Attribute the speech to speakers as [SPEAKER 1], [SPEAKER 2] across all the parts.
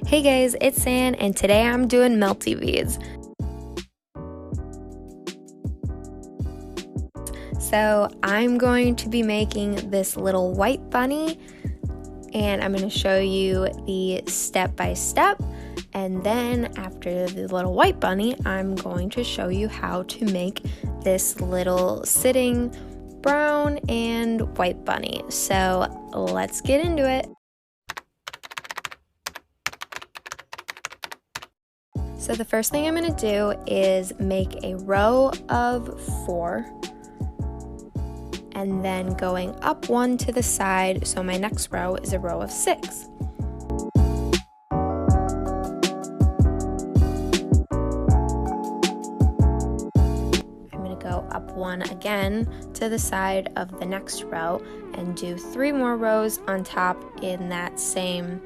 [SPEAKER 1] Hey guys, it's San, and today I'm doing melty beads. So I'm going to be making this little white bunny, and I'm going to show you the step-by-step, and then after the little white bunny, I'm going to show you how to make this little sitting brown and white bunny. So let's get into it. So the first thing I'm going to do is make a row of 4 and then going up 1 to the side, so my next row is a row of 6. I'm going to go up 1 again to the side of the next row and do 3 more rows on top in that same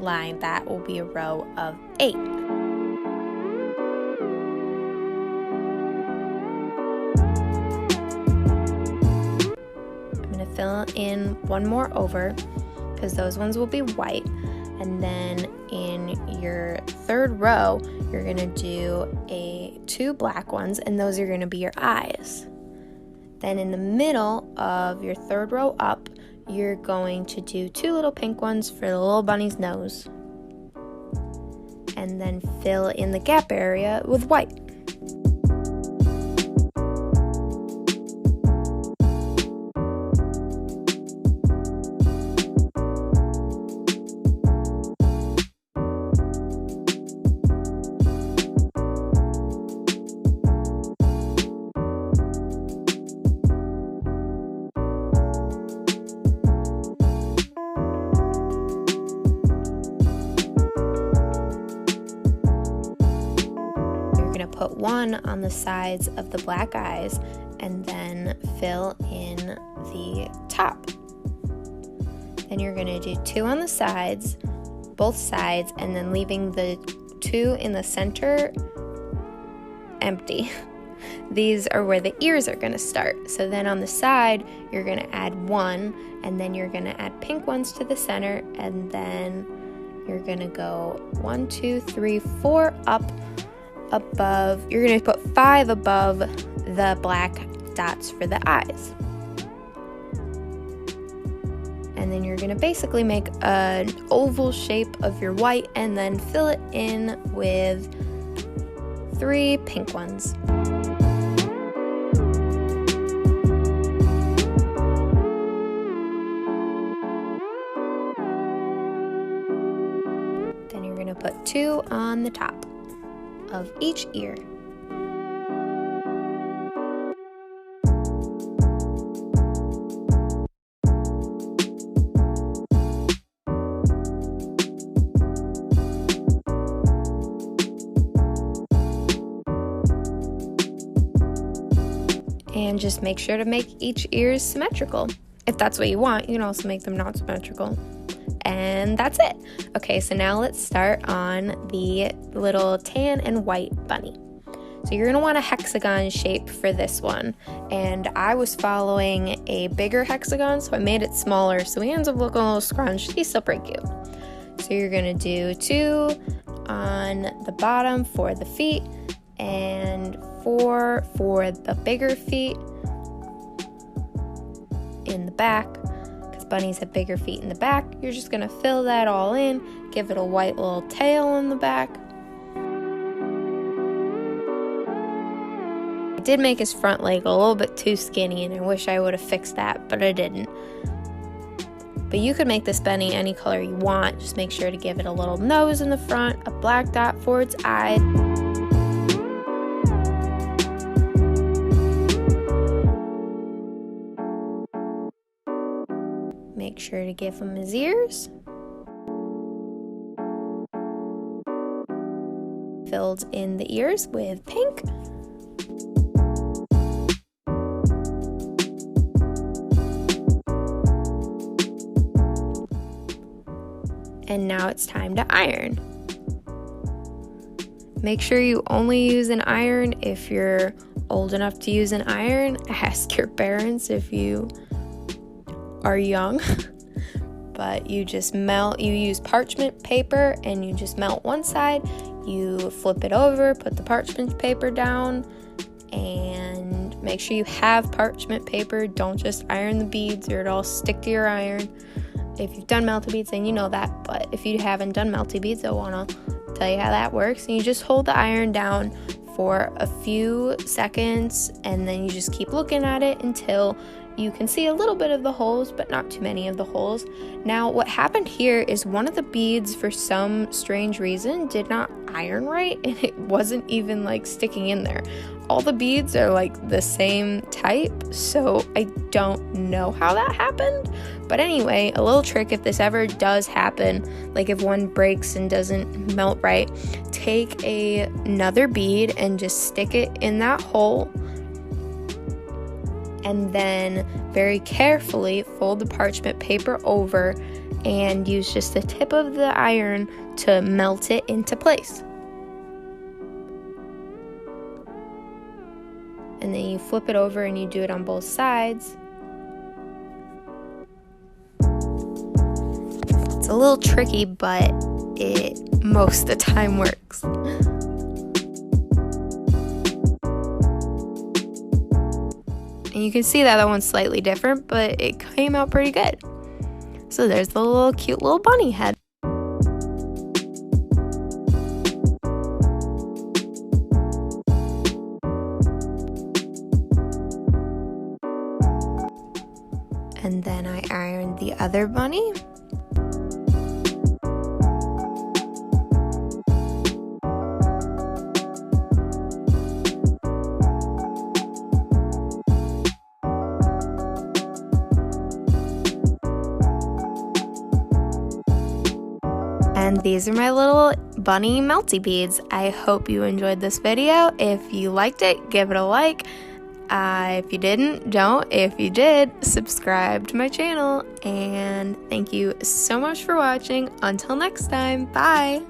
[SPEAKER 1] line. That will be a row of 8. Fill in 1 more over because those ones will be white, and then in your 3rd row you're going to do 2 black ones, and those are going to be your eyes. Then in the middle of your 3rd row up, you're going to do 2 little pink ones for the little bunny's nose, and then fill in the gap area with white. Put 1 on the sides of the black eyes and then fill in the top. Then you're going to do 2 on the sides, both sides, and then leaving the 2 in the center empty. These are where the ears are going to start. So then on the side, you're going to add 1, and then you're going to add pink ones to the center, and then you're going to go 1, 2, 3, 4 up above. You're going to put 5 above the black dots for the eyes. And then you're going to basically make an oval shape of your white and then fill it in with 3 pink ones. Then you're going to put 2 on the top of each ear. And just make sure to make each ear symmetrical. If that's what you want, you can also make them not symmetrical. And that's it. Okay, so now let's start on the little tan and white bunny. So you're going to want a hexagon shape for this one. And I was following a bigger hexagon, so I made it smaller, so he ends up looking a little scrunched. He's still pretty cute. So you're going to do 2 on the bottom for the feet and 4 for the bigger feet in the back. Bunnies have bigger feet in the back. You're just going to fill that all in, give it a white little tail in the back. I did make his front leg a little bit too skinny, and I wish I would have fixed that, but I didn't. But you could make this bunny any color you want. Just make sure to give it a little nose in the front, a black dot for its eyes. Make sure to give him his ears. Filled in the ears with pink. And now it's time to iron. Make sure you only use an iron if you're old enough to use an iron. Ask your parents if you are young. but you just you use parchment paper and you just melt one side, you flip it over, put the parchment paper down, and make sure you have parchment paper. Don't just iron the beads or it'll stick to your iron. If you've done melty beads, then you know that, but if you haven't done melty beads, I want to tell you how that works. And you just hold the iron down for a few seconds, and then you just keep looking at it until you can see a little bit of the holes, but not too many of the holes. Now, what happened here is one of the beads, for some strange reason, did not iron right, and it wasn't even like sticking in there. All the beads are like the same type, so I don't know how that happened. But anyway, a little trick if this ever does happen, like if one breaks and doesn't melt right, take another bead and just stick it in that hole, and then very carefully fold the parchment paper over and use just the tip of the iron to melt it into place. And then you flip it over and you do it on both sides. It's a little tricky, but it most of the time works. And you can see that one's slightly different, but it came out pretty good. So there's the little cute little bunny head. And then I ironed the other bunny. And these are my little bunny melty beads. I hope you enjoyed this video. If you liked it, give it a like. If you didn't, don't. If you did, subscribe to my channel. And thank you so much for watching. Until next time, bye!